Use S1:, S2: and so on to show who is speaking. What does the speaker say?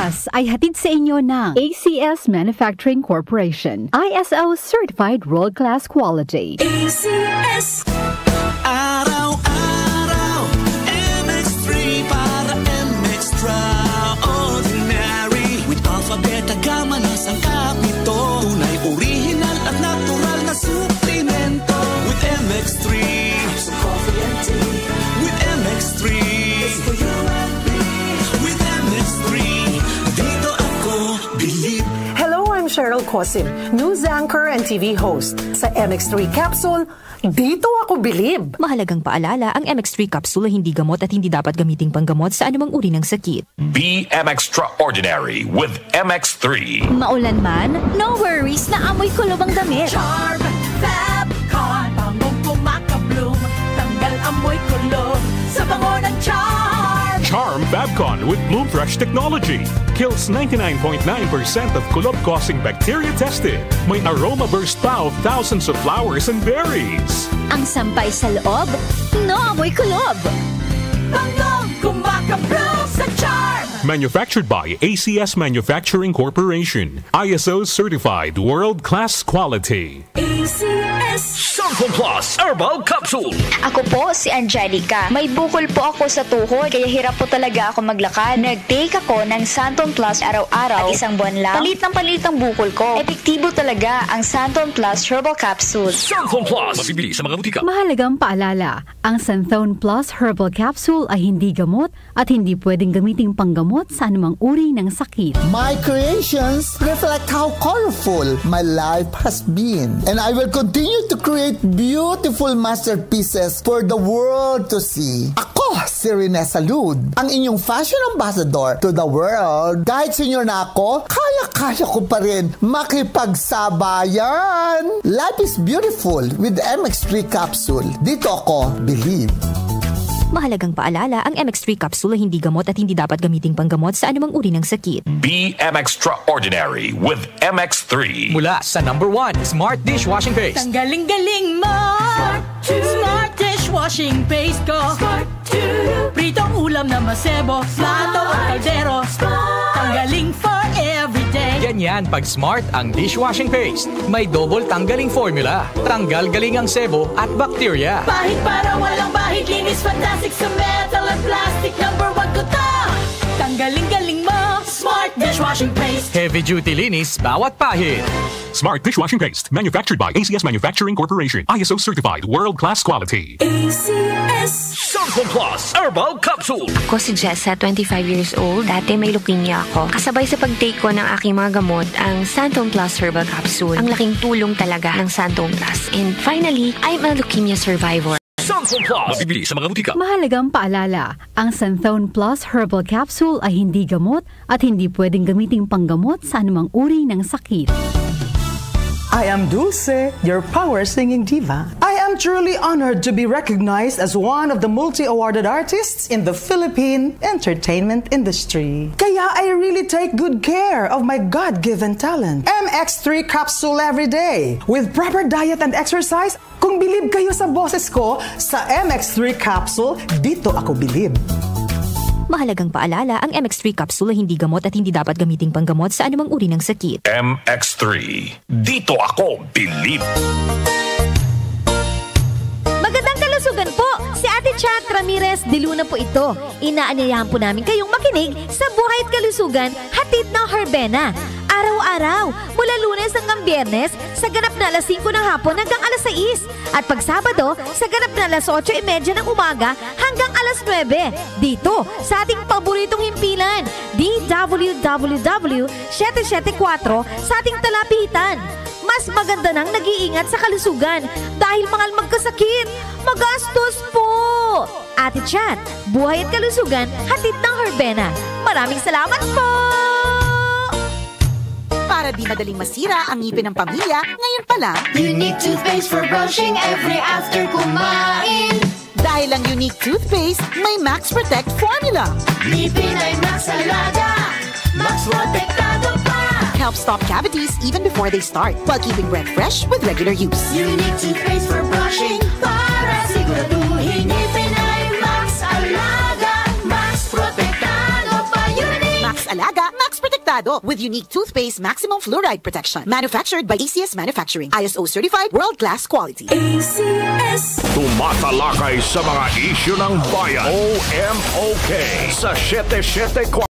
S1: Plus ay hatid sa inyo ng ACS Manufacturing Corporation. ISO Certified World-Class Quality.
S2: ACS. Araw-araw, MX3 para MX-Traordinary. With Alpha Beta Gamma na sangkap nito. Tunay, original at natural na suplemento. With MX3, some coffee and tea. With MX3, it's for you and me. With MX3, dito ako believe.
S3: Hello, I'm Cheryl Cosim, news anchor and TV host. Sa MX3 Capsule, dito ako bilib.
S4: Mahalagang paalala, ang MX3 capsule ay hindi gamot at hindi dapat gamiting panggamot sa anumang uri ng sakit.
S5: Be MX-Traordinary with MX3.
S6: Maulan man, no worries na amoy kulob ang damit.
S7: Charm, Fabcon, bangong kumakabloom, tanggal amoy kulob sa bango ng Charm.
S8: Charm Fabcon with Bloom Fresh technology kills 99.9% of kulob-causing bacteria tested. May aroma burst pa of thousands of flowers and berries.
S6: Ang sampay sa loob, no amoy kulob.
S7: Bangong kumakabloom sa Charm.
S8: Manufactured by ACS Manufacturing Corporation. ISO certified world-class quality.
S7: ACS.
S5: Santon Plus Herbal Capsule.
S9: Ako po si Angelica. May bukol po ako sa tuhod kaya hirap po talaga ako maglakad. Nag-take ako ng Santon Plus araw-araw at isang buwan lang. Palit ang bukol ko. Epektibo talaga ang Santon Plus Herbal Capsule.
S5: Santon Plus. Mabibili sa mga butika.
S1: Mahalagang paalala, ang Santhone Plus Herbal Capsule ay hindi gamot at hindi pwedeng gamiting panggamot sa anumang uri ng sakit.
S10: My creations reflect how colorful my life has been. And I will continue to create beautiful masterpieces for the world to see. Ako, si Rene Salud, ang inyong fashion ambassador to the world. Kahit senior na ako, kaya ko pa rin makipagsabayan. Life is beautiful with MX3 Capsule. Dito ako, believe.
S4: Mahalagang paalala, ang MX3 capsule ay hindi gamot at hindi dapat gamiting panggamot sa anumang uri ng sakit.
S5: Be MX-Traordinary with MX3.
S11: Mula sa number 1, Smart Dishwashing Paste.
S7: Tanggaling-galing mo. Smart Dishwashing Paste ko. Smart 2. Pritong ulam na masebo, plato o kaldero. Tanggaling for everyday.
S11: Ganyan pag Smart ang dishwashing paste. May double tanggaling formula. Tanggal galing ang sebo at bakterya.
S7: Bahid para walang bahid, linis fantastic sa metal at plastic. Number 1 ko to. Tanggaling-galing mo. Smart Dishwashing Paste.
S11: Heavy duty linis bawat pahid.
S8: Smart Dishwashing Paste. Manufactured by ACS Manufacturing Corporation. ISO certified world-class quality.
S7: ACS.
S5: Santon Plus Herbal Capsule.
S9: Ako si Jessa, 25 years old. Dati may leukemia ako. Kasabay sa pag-take ko ng aking mga gamot, ang Santon Plus Herbal Capsule. Ang laking tulong talaga ng Santon Plus. And finally, I'm a leukemia survivor.
S5: Santon Plus. Mabibili sa mga butika.
S1: Mahalagang paalala, ang Santhone Plus Herbal Capsule ay hindi gamot at hindi pwedeng gamiting panggamot sa anumang uri ng sakit.
S3: I am Dulce, your power singing diva. I am truly honored to be recognized as one of the multi-awarded artists in the Philippine entertainment industry. Kaya I really take good care of my God-given talent. MX3 Capsule every day. With proper diet and exercise, kung bilib kayo sa boses ko, sa MX3 Capsule, dito ako bilib.
S4: Mahalagang paalala, ang MX3 capsule ay hindi gamot at hindi dapat gamiting panggamot sa anumang uri ng sakit.
S5: MX3. Dito ako believe.
S6: Magandang kalusugan po! Si Ate Chat Ramirez de Luna po ito. Inaanyayahan po namin kayong makinig sa Buhay at Kalusugan, hatid ng Herbena. Araw-araw, mula Lunes hanggang Biyernes, sa ganap na alas 5 ng hapon hanggang alas 6. At pag Sabado, sa ganap na alas 8:30 ng umaga hanggang alas 9. Dito, sa ating paboritong himpilan, DWWW 774 sa ating talapitan. Mas maganda nang nag-iingat sa kalusugan dahil mahal magkasakit. Magastos po! Ate Chat, Buhay at Kalusugan, hatid ng Herbena. Maraming salamat po!
S12: Para di madaling masira ang ngipin ng pamilya, ngayon pa lang,
S2: Unique toothpaste for brushing every after kumain.
S12: dahil ang unique toothpaste may Max Protect formula.
S2: Ngipin ay Max Alaga, Max Protektado pa.
S12: Helps stop cavities even before they start, while keeping breath fresh with regular use.
S2: Unique toothpaste for brushing, para siguraduhin ngipin ay Max Alaga, Max Protektado pa. Unique
S12: Max mag-alaga, Max Protectado with unique toothpaste maximum fluoride protection. Manufactured by ACS Manufacturing. ISO certified world-class quality.
S13: ACS.
S5: Tumatalakay sa mga isyu ng bayan. OMOK sa 77